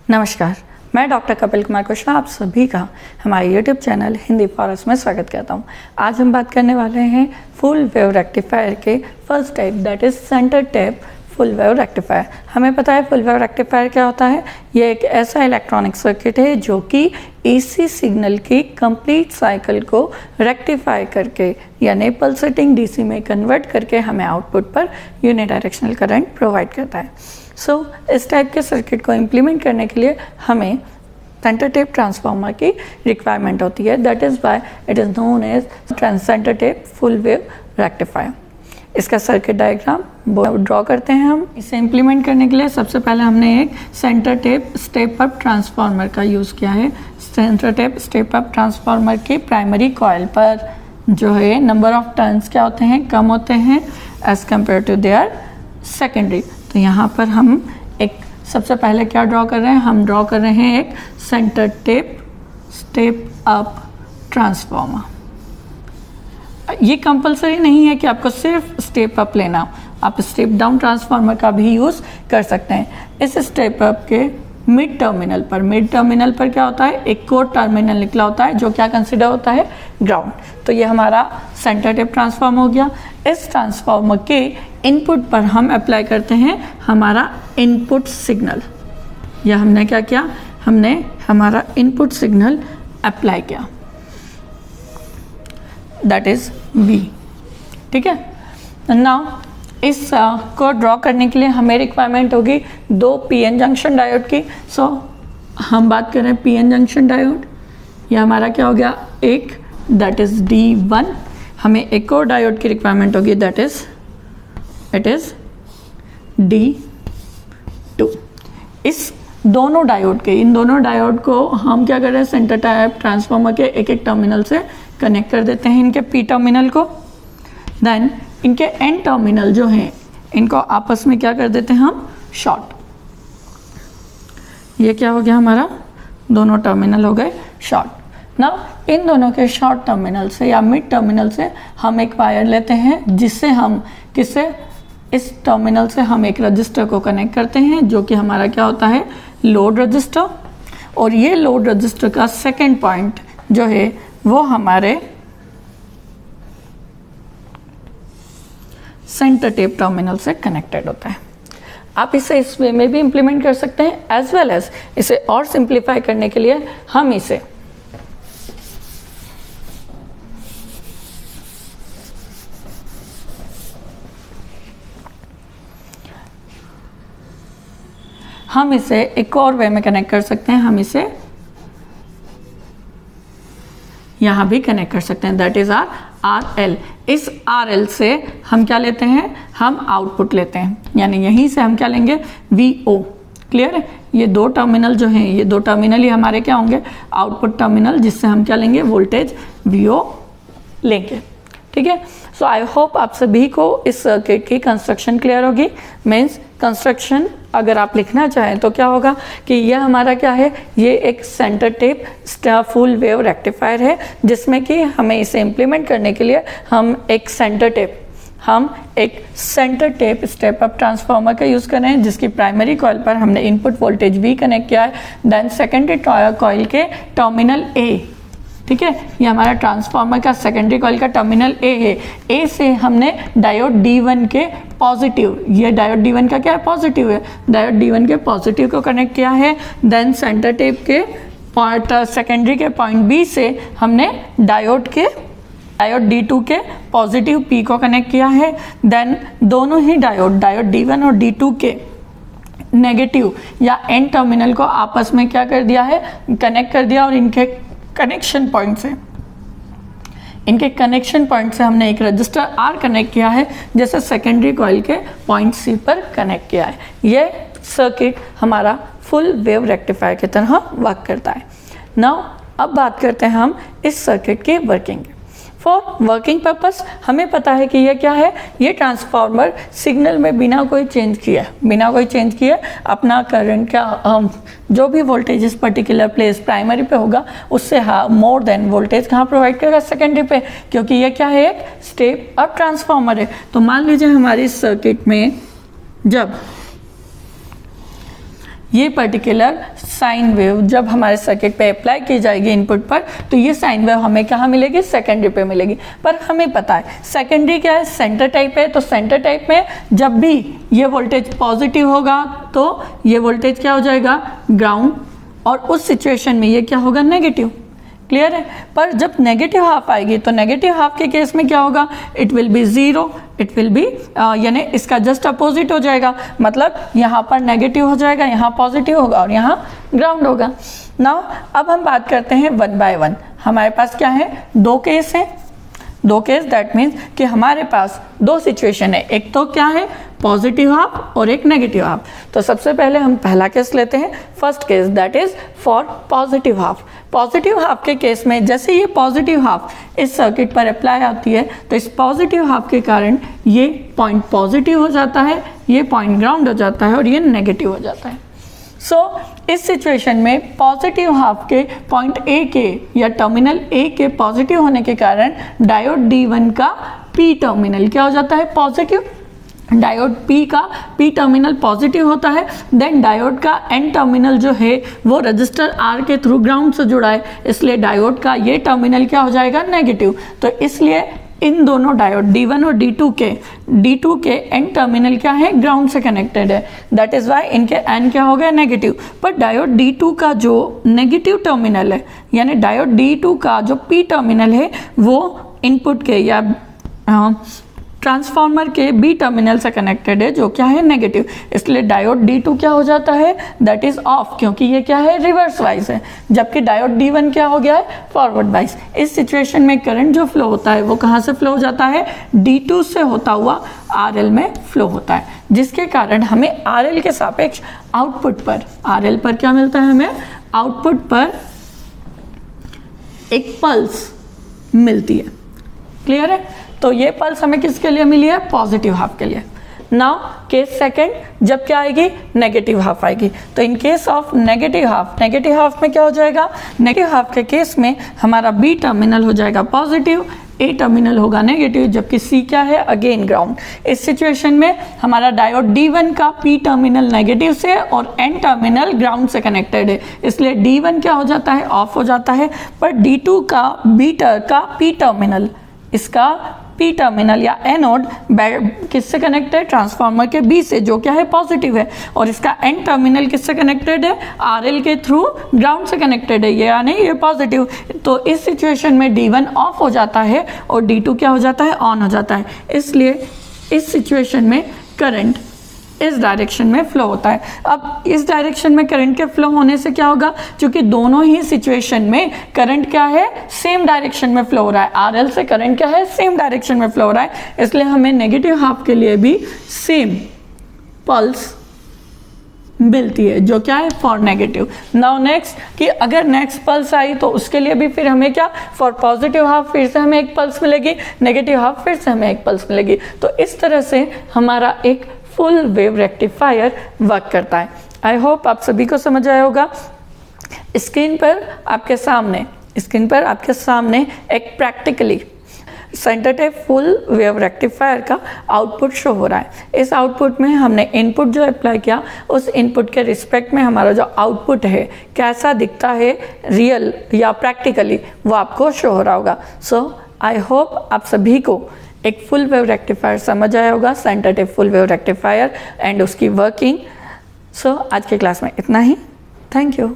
नमस्कार, मैं डॉक्टर कपिल कुमार कुशवाहा आप सभी का हमारे YouTube चैनल हिंदी फॉरेस्ट में स्वागत करता हूं। आज हम बात करने वाले हैं फुल वेव रेक्टिफायर के first type that is centre tap full wave rectifier. हमें पता है फुल वेव रेक्टिफायर क्या होता है। ये एक ऐसा इलेक्ट्रॉनिक सर्किट है जो कि AC सिग्नल की कंप्लीट साइकिल को रेक्टिफाई करके यानी पल्सेटिंग DC में कन्वर्ट करके हमें आउटपुट पर यूनिडायरेक्शनल करंट प्रोवाइड करता है। इस टाइप के सर्किट को इम्प्लीमेंट करने के लिए हमें सेंटर टैप ट्रांसफार्मर की रिक्वायरमेंट होती है। That is why it is known as centre tap full wave rectifier. इसका सर्किट डायग्राम ड्रॉ करते हैं हम। इसे इम्प्लीमेंट करने के लिए सबसे पहले हमने एक centre tap step up transformer का यूज़ किया है। Centre tap step up transformer के प्राइमरी कॉइल पर जो है नंबर ऑफ टर्न्स क्या होते हैं, कम होते हैं as compare to their secondary. तो यहाँ पर हम एक सबसे पहले क्या ड्रॉ कर रहे हैं, हम ड्रॉ कर रहे हैं एक centre tap step up transformer. ये कंपलसरी नहीं है कि आपको सिर्फ स्टेप अप लेना, आप स्टेप डाउन ट्रांसफार्मर का भी यूज़ कर सकते हैं। इस स्टेप अप के मिड टर्मिनल पर क्या होता है, एक कोर टर्मिनल निकला होता है जो क्या कंसिडर होता है, ग्राउंड। तो ये हमारा सेंटर टैप ट्रांसफार्मर हो गया। इस ट्रांसफार्मर के इनपुट पर हम अप्लाई करते हैं हमारा इनपुट सिग्नल। या हमने क्या किया, हमने हमारा इनपुट सिग्नल अप्लाई किया, दैट इज V। ठीक है, नाउ इस को ड्रॉ करने के लिए हमें रिक्वायरमेंट होगी 2 PN जंक्शन डायोड की। हम बात कर रहे हैं PN जंक्शन डायोड। यह हमारा क्या हो गया, एक दैट इज D1। हमें एक और डायोड की रिक्वायरमेंट होगी that is it is D2। इन दोनों डायोड को हम क्या कर रहे हैं, सेंटर टैप ट्रांसफार्मर के एक एक टर्मिनल से कनेक्ट कर देते हैं इनके P टर्मिनल को। देन इनके N टर्मिनल जो हैं इनको आपस में क्या कर देते हैं हम, शॉर्ट। ये क्या हो गया, हमारा दोनों टर्मिनल हो गए शॉर्ट। नाउ इन दोनों के शॉर्ट टर्मिनल से या मिड टर्मिनल से हम एक वायर लेते हैं जिससे हम इस टर्मिनल से हम एक रजिस्टर को कनेक्ट करते हैं जो कि हमारा क्या होता है, लोड रजिस्टर। और ये लोड रजिस्टर का सेकेंड पॉइंट जो है वो हमारे सेंटर टैप टर्मिनल से कनेक्टेड होता है। आप इसे इस वे में भी इम्प्लीमेंट कर सकते हैं एज वेल एज इसे और सिंप्लीफाई करने के लिए हम इसे एक और वे में कनेक्ट कर सकते हैं। हम इसे यहाँ भी कनेक्ट कर सकते हैं, दैट इज RL। इस RL से हम क्या लेते हैं, हम आउटपुट लेते हैं, यानी यहीं से हम क्या लेंगे, VO। क्लियर है, ये दो टर्मिनल जो हैं, ये दो टर्मिनल ही हमारे क्या होंगे, आउटपुट टर्मिनल, जिससे हम क्या लेंगे, वोल्टेज VO लेंगे। ठीक है, सो आई होप आप सभी को इस सर्किट की कंस्ट्रक्शन क्लियर होगी। मीन्स कंस्ट्रक्शन अगर आप लिखना चाहें तो क्या होगा कि यह हमारा क्या है, ये एक centre tap full wave rectifier है जिसमें कि हमें इसे इम्प्लीमेंट करने के लिए हम एक centre tap step up transformer का यूज़ कर रहे हैं जिसकी प्राइमरी कॉइल पर हमने इनपुट वोल्टेज V कनेक्ट किया है। देन सेकेंडरी कॉइल के टर्मिनल A, ठीक है, ये हमारा ट्रांसफार्मर का सेकेंडरी कॉइल का टर्मिनल A है। A से हमने डायोड D1 के पॉजिटिव, ये डायोड D1 का क्या है, पॉजिटिव है, डायोड D1 के पॉजिटिव को कनेक्ट किया है। देन सेंटर टैप के पॉइंट सेकेंडरी के पॉइंट B से हमने डायोड D2 के पॉजिटिव P को कनेक्ट किया है। देन दोनों ही डायोड D1 और D2 के नेगेटिव या N टर्मिनल को आपस में क्या कर दिया है, कनेक्ट कर दिया। और इनके कनेक्शन पॉइंट से हमने एक रजिस्टर R कनेक्ट किया है जैसे सेकेंडरी कॉइल के पॉइंट C पर कनेक्ट किया है। ये सर्किट हमारा फुल वेव रेक्टिफायर की तरह वर्क करता है। नाउ अब बात करते हैं हम इस सर्किट की वर्किंग। फॉर वर्किंग पर्पस हमें पता है कि ये क्या है, ये ट्रांसफार्मर सिग्नल में बिना कोई चेंज किए अपना करंट का जो भी वोल्टेज इस पर्टिकुलर प्लेस प्राइमरी पे होगा उससे मोर देन वोल्टेज कहाँ प्रोवाइड करेगा, सेकेंडरी पे, क्योंकि ये क्या है, एक स्टेप अप ट्रांसफार्मर है। तो मान लीजिए हमारी सर्किट में जब ये पर्टिकुलर साइन वेव जब हमारे सर्किट पे अप्लाई की जाएगी इनपुट पर, तो ये साइन वेव हमें कहाँ मिलेगी, सेकेंडरी पे मिलेगी। पर हमें पता है सेकेंडरी क्या है, सेंटर टाइप है, तो सेंटर टाइप में जब भी ये वोल्टेज पॉजिटिव होगा तो ये वोल्टेज क्या हो जाएगा, ग्राउंड, और उस सिचुएशन में ये क्या होगा, नेगेटिव। क्लियर है। पर जब नेगेटिव हाफ आएगी तो नेगेटिव हाफ के केस में क्या होगा, it will be zero, it will be यानी इसका जस्ट अपोजिट हो जाएगा, मतलब यहाँ पर नेगेटिव हो जाएगा, यहाँ पॉजिटिव होगा और यहाँ ग्राउंड होगा। नाउ अब हम बात करते हैं वन बाय वन। हमारे पास क्या है, दो केस हैं, दो केस, दैट मीन्स कि हमारे पास दो सिचुएशन है, एक तो क्या है पॉजिटिव हाफ और एक नेगेटिव हाफ। तो सबसे पहले हम पहला केस लेते हैं, first case, that is for positive half. Positive half के केस में जैसे ये पॉजिटिव हाफ इस सर्किट पर अप्लाई आती है तो इस पॉजिटिव हाफ के कारण ये पॉइंट पॉजिटिव हो जाता है, ये पॉइंट ग्राउंड हो जाता है और ये नेगेटिव हो जाता है। सो इस सिचुएशन में पॉजिटिव हाफ के पॉइंट ए के या टर्मिनल ए के पॉजिटिव होने के कारण डायोड D1 का पी टर्मिनल क्या हो जाता है, पॉजिटिव। डायोड पी का पी टर्मिनल पॉजिटिव होता है, देन डायोड का एन टर्मिनल जो है वो रजिस्टर आर के थ्रू ग्राउंड से जुड़ा है, इसलिए डायोड का ये टर्मिनल क्या हो जाएगा, नेगेटिव। तो इसलिए इन दोनों डायोड D1 और D2 के एन टर्मिनल क्या है, ग्राउंड से कनेक्टेड है, दैट इज वाई इनके एन क्या हो गया, नेगेटिव। पर डायोड D2 का जो नेगेटिव टर्मिनल है, यानी डायोड D2 का जो पी टर्मिनल है वो इनपुट के या ट्रांसफार्मर के बी टर्मिनल से कनेक्टेड है जो क्या है, नेगेटिव। इसलिए डायोड D2 क्या हो जाता है, दैट इज ऑफ, क्योंकि ये क्या है, रिवर्स वाइज है, जबकि डायोड D1 क्या हो गया है, फॉरवर्ड वाइज। इस सिचुएशन में करंट जो फ्लो होता है वो कहाँ से फ्लो हो जाता है, D2 से होता हुआ RL में फ्लो होता है, जिसके कारण हमें RL के सापेक्ष आउटपुट पर, RL पर क्या मिलता है, हमें आउटपुट पर एक पल्स मिलती है। क्लियर है। तो ये पल्स हमें किसके लिए मिली है, पॉजिटिव हाफ के लिए। नाउ केस सेकंड, जब क्या आएगी, नेगेटिव हाफ आएगी। तो in case of negative half में क्या हो जाएगा, नेगेटिव हाफ के केस में हमारा बी टर्मिनल हो जाएगा पॉजिटिव, ए टर्मिनल होगा नेगेटिव, जबकि सी क्या है, अगेन ग्राउंड। इस सिचुएशन में हमारा डायोड D1 का पी टर्मिनल नेगेटिव से और एन टर्मिनल ग्राउंड से कनेक्टेड है, इसलिए D1 क्या हो जाता है, ऑफ हो जाता है। पर D2 का पी टर्मिनल, इसका पी टर्मिनल या एनोड किससे कनेक्टेड है, ट्रांसफार्मर के बी से, जो क्या है, पॉजिटिव है, और इसका एन टर्मिनल किससे कनेक्टेड है, RL के थ्रू ग्राउंड से कनेक्टेड है, ये यानी ये पॉजिटिव। तो इस सिचुएशन में D1 ऑफ हो जाता है और D2 क्या हो जाता है, ऑन हो जाता है। इसलिए इस सिचुएशन में करंट इस डायरेक्शन में फ्लो होता है। अब इस डायरेक्शन में करंट के फ्लो होने से क्या होगा, क्योंकि दोनों ही सिचुएशन में करंट क्या है, सेम डायरेक्शन में फ्लो हो रहा है, RL से करंट क्या है, सेम डायरेक्शन में फ्लो हो रहा है, इसलिए हमें नेगेटिव हाफ के लिए भी सेम पल्स मिलती है, जो क्या है, फॉर नेगेटिव। नाउ नेक्स्ट, कि अगर नेक्स्ट पल्स आई तो उसके लिए भी फिर हमें क्या, फॉर पॉजिटिव हाफ फिर से हमें एक पल्स मिलेगी, नेगेटिव हाफ फिर से हमें एक पल्स मिलेगी। तो इस तरह से हमारा एक फुल वेव रेक्टिफायर वर्क करता है। आई होप आप सभी को समझ आया होगा। स्क्रीन पर आपके सामने एक practically centre type full wave rectifier का आउटपुट शो हो रहा है। इस आउटपुट में हमने इनपुट जो अप्लाई किया, उस इनपुट के रिस्पेक्ट में हमारा जो आउटपुट है कैसा दिखता है, रियल या प्रैक्टिकली, वो आपको शो हो रहा होगा। सो आई होप आप सभी को एक फुल वेव रेक्टिफायर समझ आया होगा, centre type full wave rectifier and उसकी वर्किंग। सो आज के क्लास में इतना ही। Thank you.